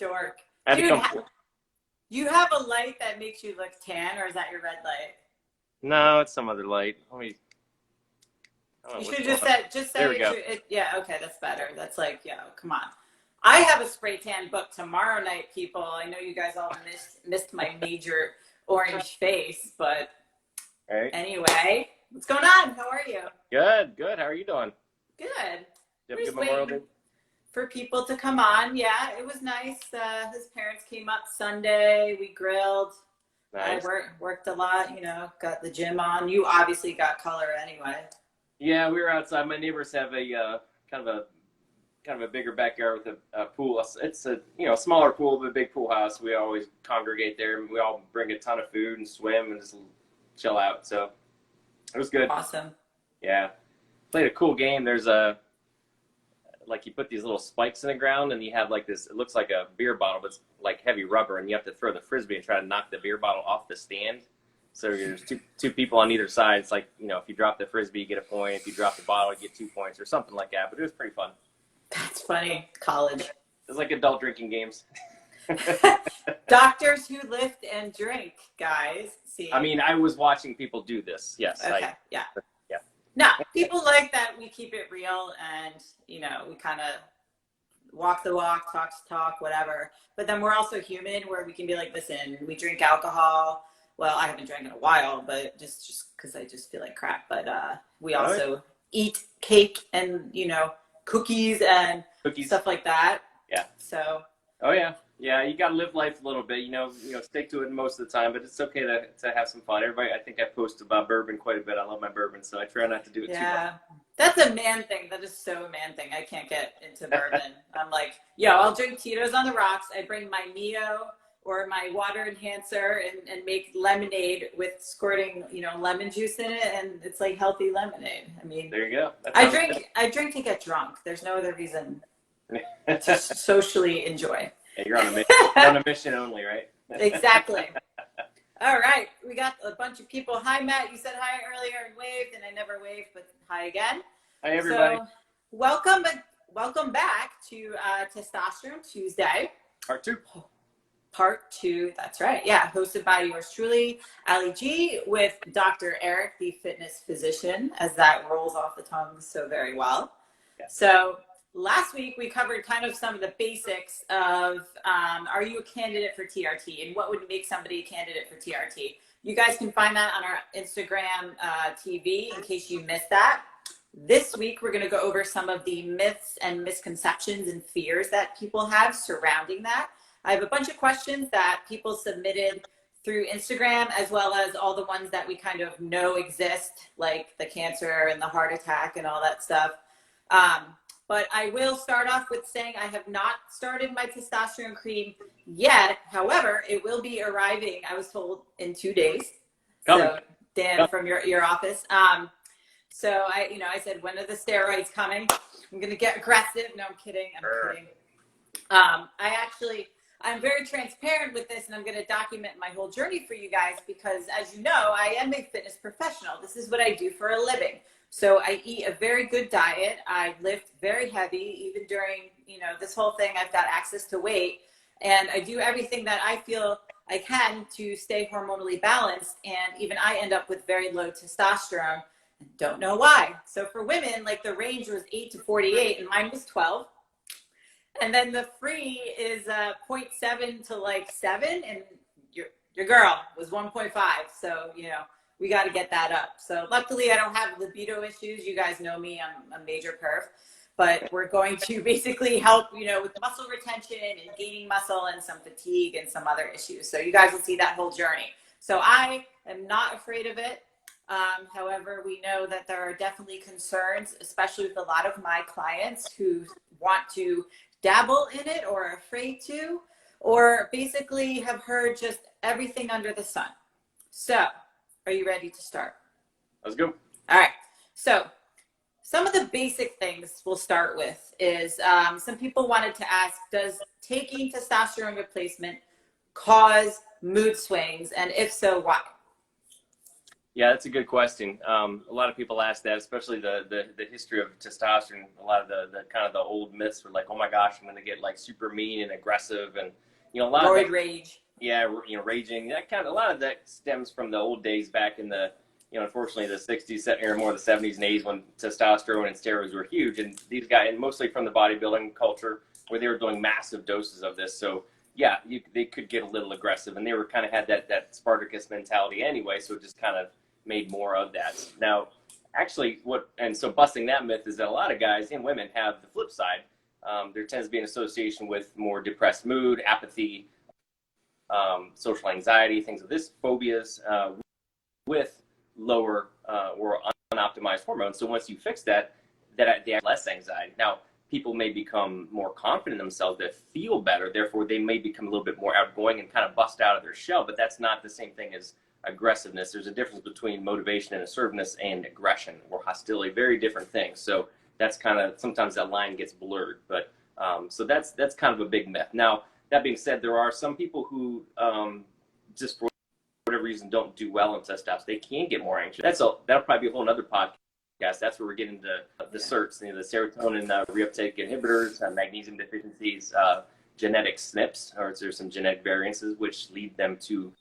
dork. I had to Dude, come. you have a light that makes you look tan, or is that your red light? No, it's some other light. Let me. I don't You know what's should going just on. just There say we go. yeah, okay, that's better. That's like, yeah, come on. I have a spray tan booked tomorrow night, people. I know you guys all missed my major orange face, but All right. anyway, what's going on? How are you? Good, good. How are you doing? Good. You have We're a just good Memorial Day? waiting for people to come on. Yeah, it was nice. His parents came up Sunday. We grilled. Nice. I worked a lot, got the gym on. You obviously got color anyway. Yeah, we were outside. My neighbors have a kind of a bigger backyard with a pool. It's a smaller pool but a big pool house. We always congregate there, and we all bring a ton of food and swim and just chill out. So it was good. Awesome. Yeah, played a cool game. There's like you put these little spikes in the ground, and you have like this. It looks like a beer bottle, but it's like heavy rubber, and you have to throw the frisbee and try to knock the beer bottle off the stand. So there's two people on either side. It's like, if you drop the frisbee, you get a point. If you drop the bottle, you get 2 points or something like that. But it was pretty fun. That's funny. College. It's like adult drinking games. Doctors who lift and drink, guys. See. I mean, I was watching people do this. Yes. Okay. Yeah. Yeah. No, people like that. We keep it real, and we kind of walk the walk, talk the talk, whatever. But then we're also human, where we can be like, listen, we drink alcohol. Well, I haven't drank in a while, but just because I just feel like crap. But we also eat cake and cookies and stuff like that. Yeah. So. Oh yeah, yeah. You gotta live life a little bit. Stick to it most of the time. But it's okay to have some fun. Everybody, I think I post about bourbon quite a bit. I love my bourbon, so I try not to do it too much. Yeah, that's a man thing. That is so a man thing. I can't get into bourbon. I'm like, I'll drink Tito's on the rocks. I bring my Neo or my water enhancer and make lemonade with squirting, lemon juice in it, and it's like healthy lemonade. I mean, there you go. I drink to get drunk. There's no other reason to socially enjoy. Yeah, you're on a mission, on a mission only, right? Exactly. All right, we got a bunch of people. Hi, Matt. You said hi earlier and waved, and I never waved, but hi again. Hi, everybody. So, welcome back to Testosterone Tuesday. Part two, that's right. Yeah, hosted by yours truly, Ali G, with Dr. Eric, the fitness physician, as that rolls off the tongue so very well. Yeah. So last week we covered kind of some of the basics of are you a candidate for TRT and what would make somebody a candidate for TRT. You guys can find that on our Instagram TV in case you missed that. This week we're going to go over some of the myths and misconceptions and fears that people have surrounding that. I have a bunch of questions that people submitted through Instagram, as well as all the ones that we kind of know exist, like the cancer and the heart attack and all that stuff. But I will start off with saying I have not started my testosterone cream yet. However, it will be arriving, I was told, in 2 days. So, Dan, from your office. So I said, when are the steroids coming? I'm going to get aggressive. No, I'm kidding. I'm very transparent with this, and I'm going to document my whole journey for you guys because, as you know, I am a fitness professional. This is what I do for a living. So I eat a very good diet. I lift very heavy. Even during, this whole thing, I've got access to weight. And I do everything that I feel I can to stay hormonally balanced. And even I end up with very low testosterone. Don't know why. So for women, like the range was 8 to 48, and mine was 12. And then the free is 0.7 to like 7, and your girl was 1.5. So, we got to get that up. So luckily I don't have libido issues. You guys know me, I'm a major perf, but we're going to basically help, with muscle retention and gaining muscle and some fatigue and some other issues. So you guys will see that whole journey. So I am not afraid of it. However, we know that there are definitely concerns, especially with a lot of my clients who want to dabble in it or are afraid to, or basically have heard just everything under the sun. So, are you ready to start? Let's go. All right. So, some of the basic things we'll start with is some people wanted to ask, does taking testosterone replacement cause mood swings? And if so, why? Yeah, that's a good question. A lot of people ask that, especially the history of testosterone. A lot of the kind of the old myths were like, oh my gosh, I'm going to get like super mean and aggressive, and a lot of that, Roid rage. yeah, raging. That kind of a lot of that stems from the old days back in the unfortunately the 60s or more the 70s and 80s when testosterone and steroids were huge, and these guys, and mostly from the bodybuilding culture where they were doing massive doses of this. So yeah, they could get a little aggressive, and they were kind of had that Spartacus mentality anyway. So it just kind of made more of that. Now, actually, so busting that myth is that a lot of guys and women have the flip side. There tends to be an association with more depressed mood, apathy, social anxiety, things of this, phobias, with lower or unoptimized hormones. So once you fix that, they have less anxiety. Now, people may become more confident in themselves, they feel better, therefore they may become a little bit more outgoing and kind of bust out of their shell, but that's not the same thing as aggressiveness. There's a difference between motivation and assertiveness and aggression or hostility, very different things. So that's kind of, sometimes that line gets blurred, but so that's kind of a big myth. Now, that being said, there are some people who just for whatever reason don't do well in testosterone. They can get more anxious. That'll probably be a whole other podcast. That's where we're getting into the certs, the serotonin reuptake inhibitors, magnesium deficiencies, genetic SNPs, or there's some genetic variances which lead them to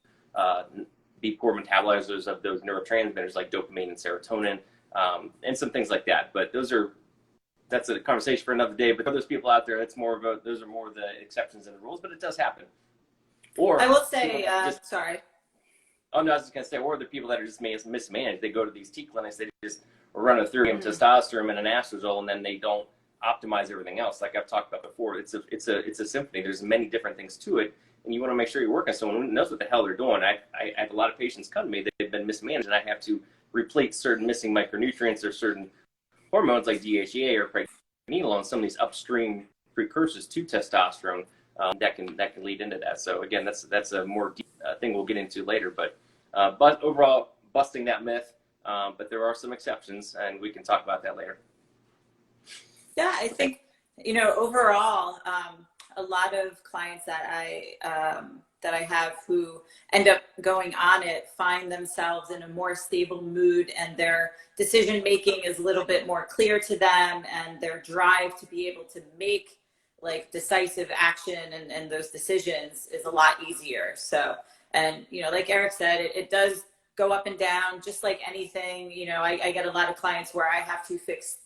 be poor metabolizers of those neurotransmitters like dopamine and serotonin, and some things like that. But that's a conversation for another day. But for those people out there, those are more of the exceptions than the rules, but it does happen. Or I will say, sorry. Oh no, I was just gonna say, or the people that are just mismanaged. They go to these T clinics, they just run a therium, testosterone, and an anastrozole, and then they don't optimize everything else. Like I've talked about before, it's a symphony. There's many different things to it, and you want to make sure you're working with someone who knows what the hell they're doing. I have a lot of patients come to me, they've been mismanaged, and I have to replete certain missing micronutrients or certain hormones like DHEA or pregnenolone, some of these upstream precursors to testosterone. That can lead into that. So again, that's a more deep thing we'll get into later. But overall, busting that myth. But there are some exceptions, and we can talk about that later. Yeah, I think overall, a lot of clients that I have who end up going on it find themselves in a more stable mood, and their decision making is a little bit more clear to them, and their drive to be able to make like decisive action and those decisions is a lot easier. So, and like Eric said, it does go up and down just like anything. I get a lot of clients where I have to fix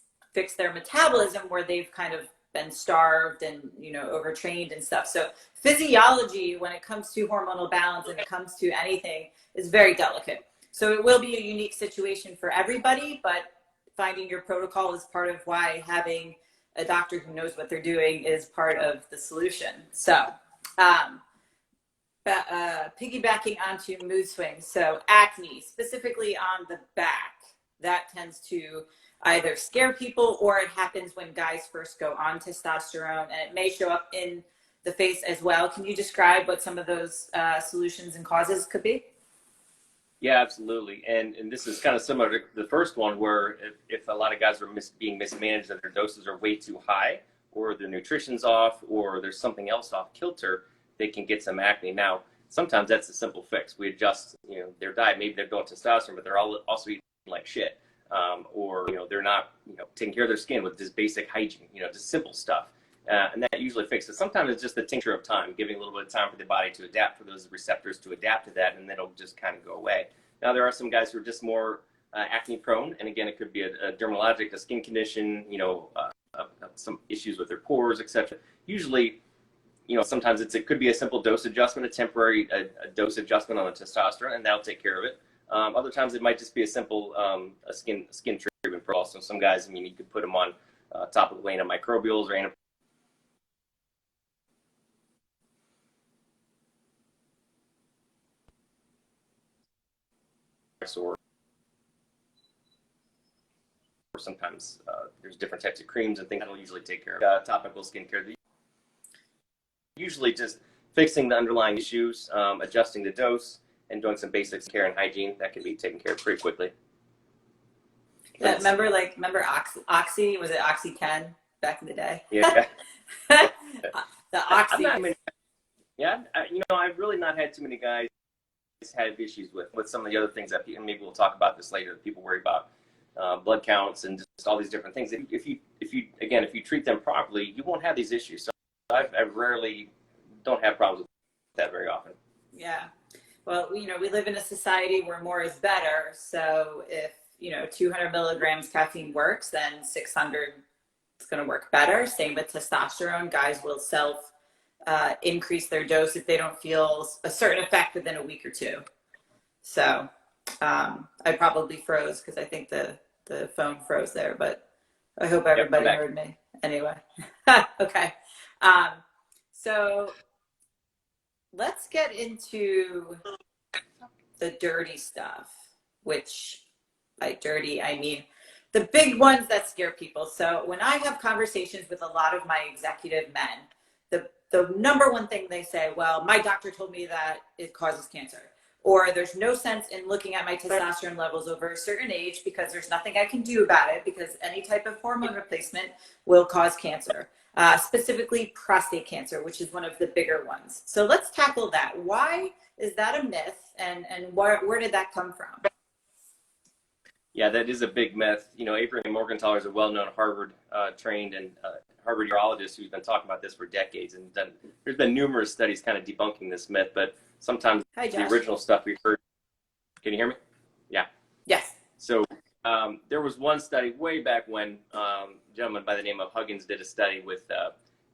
their metabolism where they've kind of been starved and overtrained and stuff. So physiology, when it comes to hormonal balance and it comes to anything, is very delicate. So it will be a unique situation for everybody, but finding your protocol is part of why having a doctor who knows what they're doing is part of the solution. So piggybacking onto mood swings, so acne, specifically on the back, that tends to either scare people or it happens when guys first go on testosterone, and it may show up in the face as well. Can you describe what some of those solutions and causes could be? Yeah, absolutely. And this is kind of similar to the first one, where if a lot of guys are being mismanaged and their doses are way too high, or their nutrition's off, or there's something else off kilter, they can get some acne. Now, sometimes that's a simple fix. We adjust, their diet. Maybe they're going testosterone, but they're also eating like shit, or they're not, taking care of their skin with just basic hygiene. Just simple stuff, and that usually fixes. Sometimes it's just the tincture of time, giving a little bit of time for the body to adapt, for those receptors to adapt to that, and then it'll just kind of go away. Now, there are some guys who are just more acne prone, and again, it could be a dermatologic, a skin condition, some issues with their pores, etc. Usually, sometimes it could be a simple dose adjustment, a temporary dose adjustment on the testosterone, and that'll take care of it. Other times, it might just be a simple a skin treatment protocol. So some guys, you could put them on topical antimicrobials or or sometimes there's different types of creams and things that'll usually take care of topical skincare. Usually just fixing the underlying issues, adjusting the dose, and doing some basic care and hygiene that can be taken care of pretty quickly. Yeah, remember Oxy? Was it Oxy-10 back in the day? Yeah. The Oxy. I've really not had too many guys had issues with some of the other things that people, maybe we'll talk about this later, that people worry about, blood counts and just all these different things. If you treat them properly, you won't have these issues. So I rarely don't have problems with that very often. Yeah. Well, we live in a society where more is better. So if, 200 milligrams caffeine works, then 600 is going to work better. Same with testosterone. Guys will increase their dose if they don't feel a certain effect within a week or two. So I probably froze because I think the phone froze there, but I hope everybody heard me anyway. Okay. So let's get into the dirty stuff, which by dirty, I mean the big ones that scare people. So when I have conversations with a lot of my executive men, the number one thing they say, well, my doctor told me that it causes cancer, or there's no sense in looking at my testosterone levels over a certain age because there's nothing I can do about it because any type of hormone replacement will cause cancer, specifically prostate cancer, which is one of the bigger ones. So let's tackle that. Why is that a myth, and where did that come from? Yeah, that is a big myth. Abraham Morgenthaler is a well-known Harvard trained and Harvard urologist who's been talking about this for decades, and there's been numerous studies kind of debunking this myth, but sometimes the original stuff we've heard. Can you hear me? Yeah. Yes. So there was one study way back when a gentleman by the name of Huggins did a study with,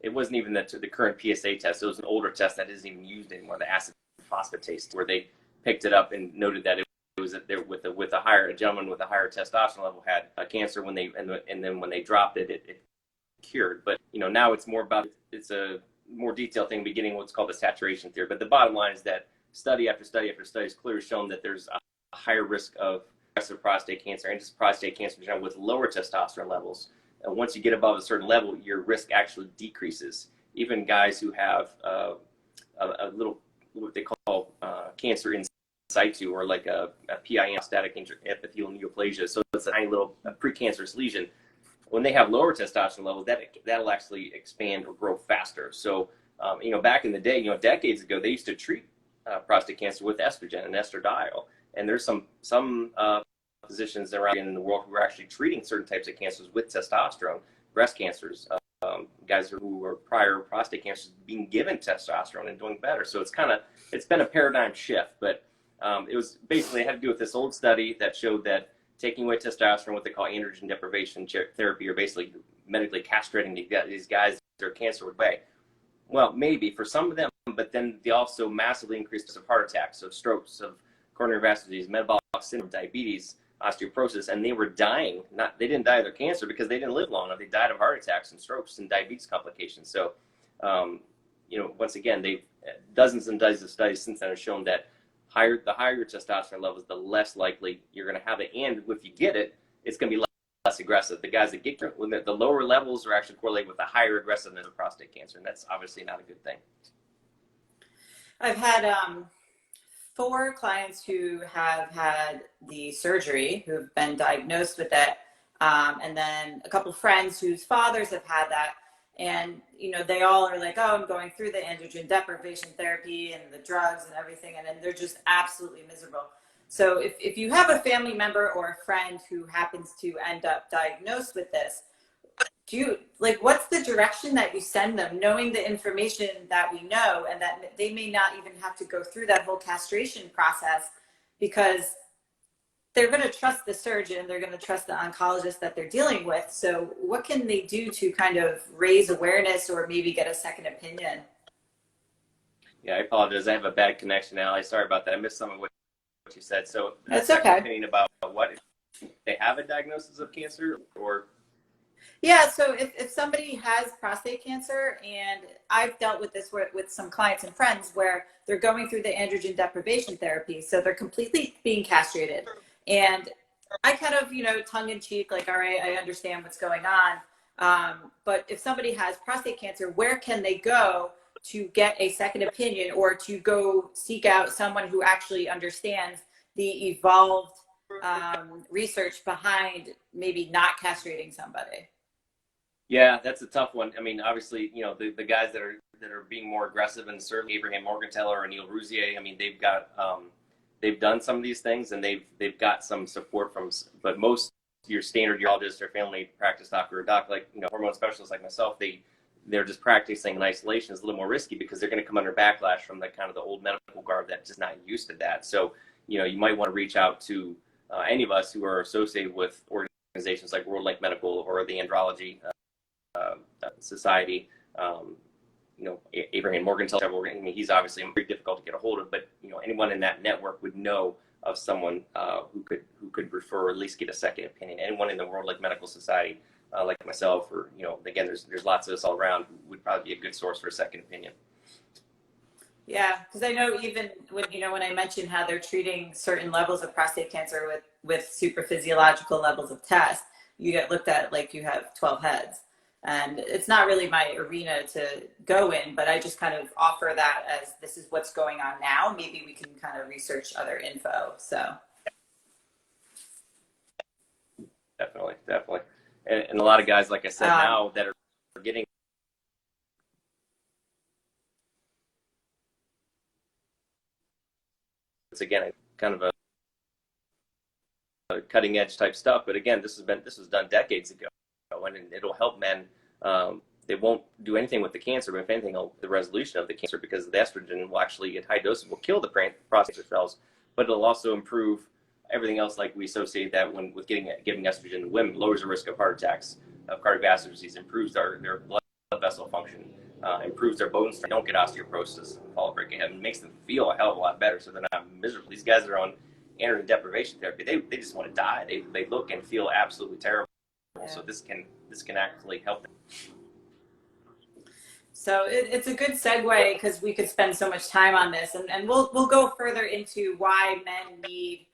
it wasn't even the current PSA test. It was an older test that isn't even used anymore, the acid phosphatase, where they picked it up and noted that it was there with a gentleman with a higher testosterone level had cancer when they and then when they dropped it, it cured. But now it's more about, it's a more detailed thing, beginning what's called the saturation theory. But the bottom line is that study after study after study has clearly shown that there's a higher risk of aggressive prostate cancer and just prostate cancer in general with lower testosterone levels. And once you get above a certain level, your risk actually decreases. Even guys who have a little, what they call cancer in situ, or like a PIN, static epithelial neoplasia. So it's a tiny little precancerous lesion. When they have lower testosterone levels, that'll actually expand or grow faster. So, back in the day, decades ago, they used to treat prostate cancer with estrogen and estradiol. And there's some physicians around in the world who are actually treating certain types of cancers with testosterone, breast cancers, guys who were prior prostate cancers being given testosterone and doing better. So it's been a paradigm shift, but it was basically, it had to do with this old study that showed that taking away testosterone, what they call androgen deprivation therapy, or basically medically castrating these guys, their cancer would away. Well, maybe for some of them, but then they also massively increased the risk of heart attacks, of strokes, of coronary vascular disease, metabolic syndrome, diabetes, osteoporosis, and they were dying. They didn't die of their cancer because they didn't live long enough. They died of heart attacks and strokes and diabetes complications. So, once again, dozens and dozens of studies since then have shown that the higher your testosterone levels, the less likely you're going to have it. And if you get it, it's going to be less aggressive. The guys that get the lower levels are actually correlated with the higher aggressiveness of prostate cancer. And that's obviously not a good thing. I've had 4 clients who have had the surgery, who have been diagnosed with it. And then a couple of friends whose fathers have had that. And, they all are like, oh, I'm going through the androgen deprivation therapy and the drugs and everything. And then they're just absolutely miserable. So if you have a family member or a friend who happens to end up diagnosed with this, what's the direction that you send them, knowing the information that we know, and that they may not even have to go through that whole castration process, because they're going to trust the surgeon, they're going to trust the oncologist that they're dealing with. So what can they do to kind of raise awareness or maybe get a second opinion? Yeah, I apologize. I have a bad connection now. Sorry about that. I missed some of what you said. So that's okay. Opinion about what, if they have a diagnosis of cancer, or? Yeah, so if somebody has prostate cancer, and I've dealt with this with some clients and friends where they're going through the androgen deprivation therapy, so they're completely being castrated. And I kind of, tongue in cheek, like, all right, I understand what's going on. But if somebody has prostate cancer, where can they go to get a second opinion, or to go seek out someone who actually understands the evolved research behind maybe not castrating somebody? Yeah, that's a tough one. I mean, obviously, the guys that are being more aggressive, and certainly Abraham Morgenthaler or Neil Rouzier, I mean, they've got they've done some of these things and they've got some support from, but most your standard urologist or family practice doctor or doc, like, you know, hormone specialists like myself, they're just practicing in isolation is a little more risky because they're going to come under backlash from the kind of the old medical guard that's just not used to that. So, you know, you might want to reach out to any of us who are associated with organizations like World Lake Medical or the Andrology Society. You know, Abraham Morgenthau, I mean, he's obviously very difficult to get a hold of, but, you know, anyone in that network would know of someone who could refer or at least get a second opinion. Anyone in the World Lake Medical Society, like myself, or, you know, again, there's lots of us all around, would probably be a good source for a second opinion. Yeah, because I know even when, you know, when I mentioned how they're treating certain levels of prostate cancer with super physiological levels of test, you get looked at like you have 12 heads. And it's not really my arena to go in, but I just kind of offer that as this is what's going on now. Maybe we can kind of research other info. So definitely. And a lot of guys, like I said, now that are getting, it's again kind of a cutting edge type stuff. But again, this was done decades ago, and it'll help men. They won't do anything with the cancer, but if anything, the resolution of the cancer, because the estrogen will actually, at high doses, will kill the prostate cells, but it'll also improve everything else, like we associate that with giving estrogen to women, lowers the risk of heart attacks, of cardiovascular disease, improves their blood vessel function, improves their bone strength, don't get osteoporosis, fall breaking head, and makes them feel a hell of a lot better so they're not miserable. These guys that are on androgen deprivation therapy, they just want to die. They look and feel absolutely terrible. Yeah. So this can actually help them. So it's a good segue because we could spend so much time on this, and we'll go further into why men need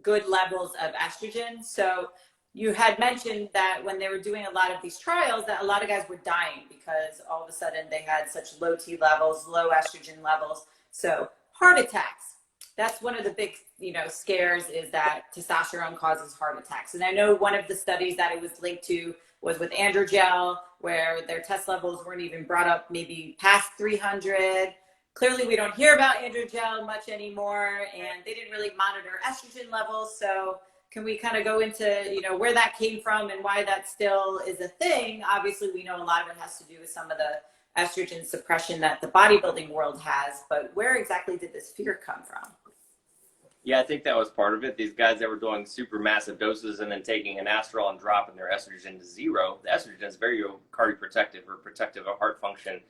good levels of estrogen. So you had mentioned that when they were doing a lot of these trials, that a lot of guys were dying because all of a sudden they had such low T levels, low estrogen levels. So heart attacks. That's one of the big, you know, scares, is that testosterone causes heart attacks. And I know one of the studies that it was linked to was with androgel, where their test levels weren't even brought up maybe past 300. Clearly, we don't hear about androgel much anymore, and they didn't really monitor estrogen levels. So can we kind of go into, you know, where that came from and why that still is a thing? Obviously, we know a lot of it has to do with some of the estrogen suppression that the bodybuilding world has, but where exactly did this fear come from? Yeah, I think that was part of it. These guys that were doing super massive doses and then taking an anastrol and dropping their estrogen to zero. The estrogen is very cardioprotective, or protective of heart function.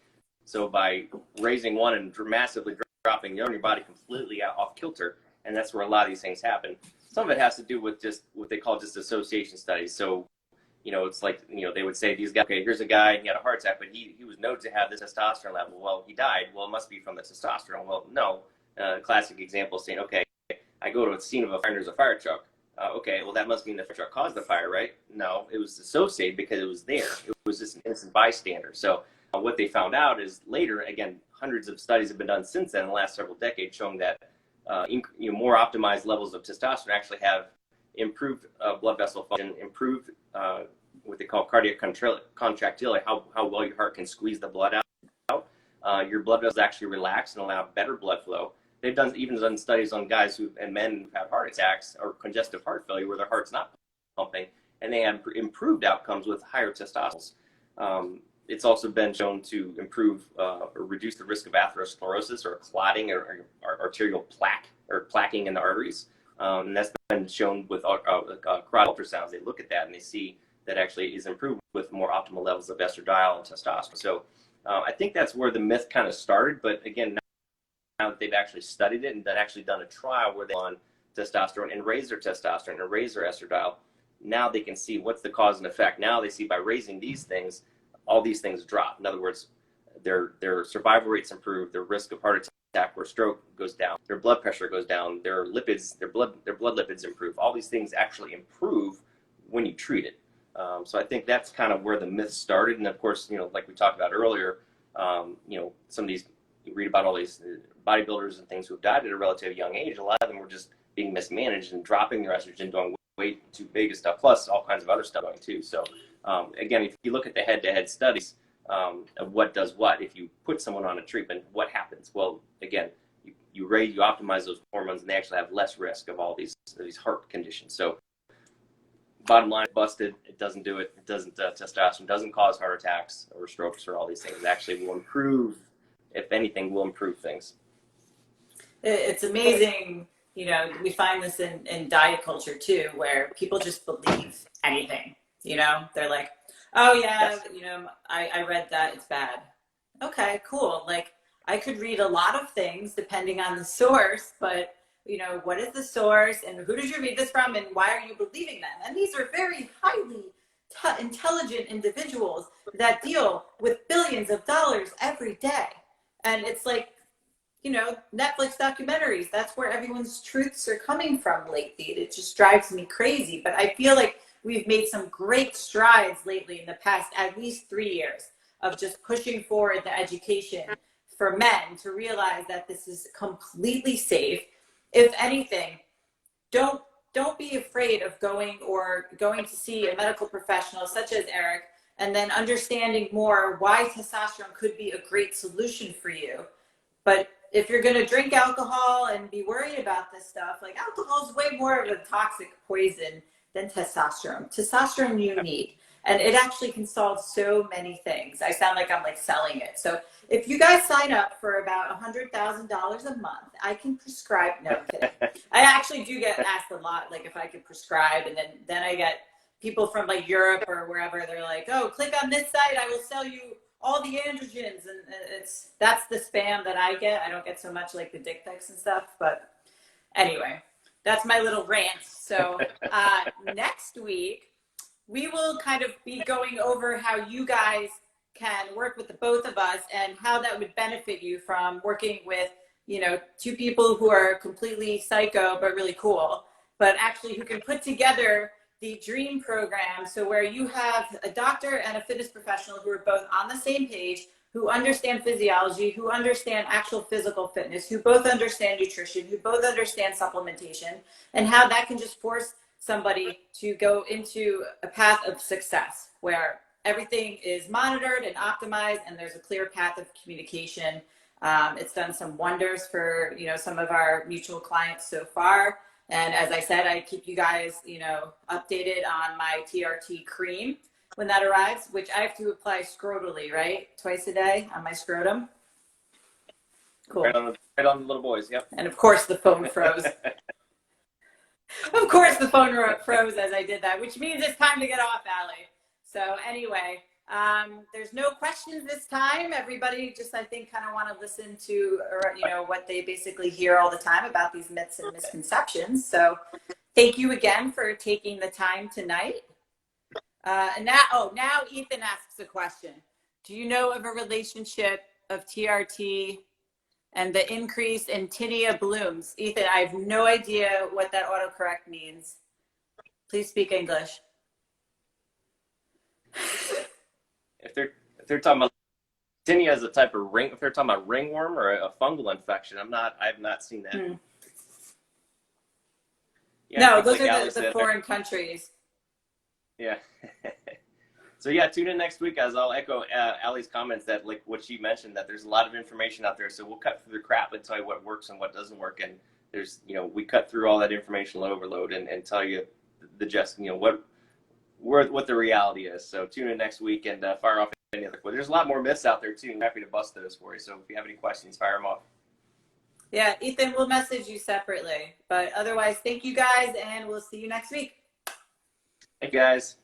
So by raising one and massively dropping the other, your body completely off kilter. And that's where a lot of these things happen. Some of it has to do with just what they call just association studies. So, you know, it's like, you know, they would say these guys, okay, here's a guy, he had a heart attack, but he was known to have this testosterone level. Well, he died. Well, it must be from the testosterone. Well, no. Classic example saying, okay, I go to a scene of a fire and there's a fire truck. Okay, well, that must mean the fire truck caused the fire, right? No, it was associated because it was there. It was just an innocent bystander. So what they found out is later, again, hundreds of studies have been done since then in the last several decades showing that more optimized levels of testosterone actually have improved blood vessel function, improved what they call cardiac contractility, how well your heart can squeeze the blood out. Your blood vessels actually relax and allow better blood flow. They've even done studies on guys and men who have heart attacks or congestive heart failure where their heart's not pumping, and they have improved outcomes with higher testosterone. It's also been shown to improve or reduce the risk of atherosclerosis, or clotting, or arterial plaque, or plaquing in the arteries. And that's been shown with carotid ultrasounds. They look at that and they see that actually is improved with more optimal levels of estradiol and testosterone. So I think that's where the myth kind of started. But again, now that they've actually studied it and then actually done a trial where they're on testosterone and raise their testosterone and raise their estradiol, now they can see what's the cause and effect. Now they see by raising these things, all these things drop. In other words, their survival rates improve, their risk of heart attack or stroke goes down, their blood pressure goes down, their lipids, their blood lipids improve. All these things actually improve when you treat it. So I think that's kind of where the myth started. And of course, you know, like we talked about earlier, you know, some of these, you read about all these bodybuilders and things who have died at a relatively young age. A lot of them were just being mismanaged and dropping their estrogen, doing way too big of stuff, plus all kinds of other stuff going too. So again, if you look at the head-to-head studies of what does what, if you put someone on a treatment, what happens? Well, again, you you optimize those hormones, and they actually have less risk of all these heart conditions. So bottom line, busted. It doesn't do it. It doesn't, testosterone doesn't cause heart attacks or strokes or all these things. It actually will improve, if anything, will improve things. It's amazing. You know, we find this in diet culture too, where people just believe anything. You know, they're like, oh yeah, Yes. you know, I read that, it's bad. Okay, cool. Like, I could read a lot of things depending on the source, but you know, what is the source and who did you read this from and why are you believing them? And these are very highly intelligent individuals that deal with billions of dollars every day. And it's like, you know, Netflix documentaries, that's where everyone's truths are coming from lately. It just drives me crazy. But I feel like we've made some great strides lately in the past at least 3 years of just pushing forward the education for men to realize that this is completely safe. If anything, don't be afraid of going to see a medical professional such as Eric, and then understanding more why testosterone could be a great solution for you. But if you're going to drink alcohol and be worried about this stuff, like, alcohol is way more of a toxic poison than testosterone. Testosterone you need. And it actually can solve so many things. I sound like I'm like selling it. So if you guys sign up for about $100,000 a month, I can prescribe. No, I'm kidding. I actually do get asked a lot, like if I could prescribe, and then I get people from like Europe or wherever. They're like, oh, click on this site. I will sell you all the androgens, and that's the spam that I get. I don't get so much like the dick pics and stuff, but anyway, that's my little rant. So next week we will kind of be going over how you guys can work with the both of us and how that would benefit you from working with, you know, two people who are completely psycho but really cool, but actually who can put together the dream program. So where you have a doctor and a fitness professional who are both on the same page, who understand physiology, who understand actual physical fitness, who both understand nutrition, who both understand supplementation, and how that can just force somebody to go into a path of success where everything is monitored and optimized and there's a clear path of communication. It's done some wonders for, you know, some of our mutual clients so far. And as I said, I keep you guys, you know, updated on my TRT cream when that arrives, which I have to apply scrotally, right? Twice a day on my scrotum. Cool. Right on the little boys, yep. And of course the phone froze. Of course the phone froze as I did that, which means it's time to get off, Allie. So anyway, there's no questions this time. Everybody just, I think, kind of want to listen to, or, you know, what they basically hear all the time about these myths and misconceptions. So thank you again for taking the time tonight. And now Ethan asks a question. Do you know of a relationship of TRT and the increase in tinea blooms? Ethan, I have no idea what that autocorrect means. Please speak English. If they're talking about tinea as a type of ring, if they're talking about ringworm or a fungal infection, I have not seen that. Yeah, no, those like are the foreign countries. Yeah. So yeah, tune in next week, as I'll echo Allie's comments that, like what she mentioned, that there's a lot of information out there. So we'll cut through the crap and tell you what works and what doesn't work. And there's, you know, we cut through all that information overload and tell you the just, you know, what the reality is. So tune in next week and fire off any other. Well, there's a lot more myths out there too. I'm happy to bust those for you. So if you have any questions, fire them off. Yeah, Ethan, we'll message you separately. But otherwise, thank you guys, and we'll see you next week. Hey guys.